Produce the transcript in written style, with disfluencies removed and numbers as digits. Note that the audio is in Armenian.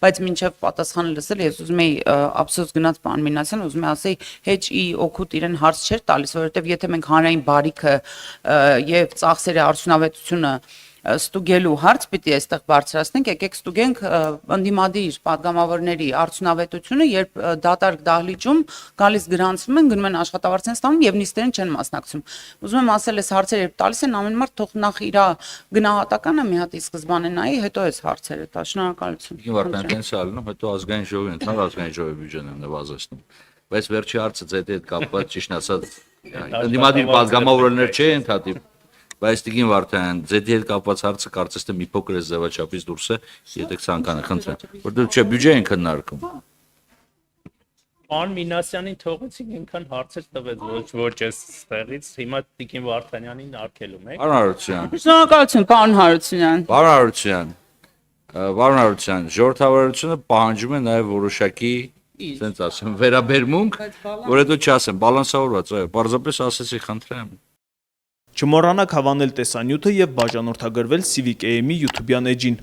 բայց մինչև պատասխանը լսել ես ուզում եի ափսոս գնաց պարոն Մինասյան, ուզում եի ասեի հեչ օգուտ իրեն հարց չէր տալիս, որովհետև եթե մենք հանրային բարիքը եւ ծախսերի արդյունավետությունը ստուգելու հարց պիտի այստեղ բարձրացնենք, եկեք ստուգենք ընդդիմադիր падգամավորների արդյունավետությունը, երբ դատարկ դահլիճում գալիս գրանցվում են, գնում են աշխատավարձ են ստանում եւ նիստերին չեն մասնակցում։ Ուզում եմ ասել, այս հարցերը երբ տալիս են ամեն մարդ թող նախ իր գնահատականը մի հատ ի սկզբանե նայի, հետո այս հարցերը տա։ Շնորհակալություն։ Իմ վարդան տենց ալնում, հետո ազգային ժողովի ընդհանուր ազգային ժողովի բյուջեն են նվազեցնում։ Բայց վերջի հարցը ձեթի հետ կապված ճիշտ ասած ընդդիմադիր падգամավորներ չէ ընդհատիվ, բայց Տիգին Վարդան ձեթի հետ կապված հարցը կարծես թե մի փոքր էս ձևաչափից դուրս է, եթե ցանկանը խնդրեմ, որտեղ չէ բյուջե են քննարկում։ Պարոն Մինասյանին թողեցինք այնքան հարցեր տվեց ոչ էս ստեղից, հիմա Տիգին Վարդանյանին արգելում եք։ Պարոն Հարությունյան, Շնորհակալություն, պարոն Հարությունյան։ Պարոն Հարությունյան, ժողովրդավարությունը պահանջում է նաև որոշակի, ասենց ասեմ, վերաբերմունք, որ հետո չասեմ, բալանսավորված, այո, պարզապես ասեցի, խնդրեմ։ Չմոռանաք հավանել տեսանյութը եւ բաժանորդագրվել Civic AM-ի YouTube-յան էջին։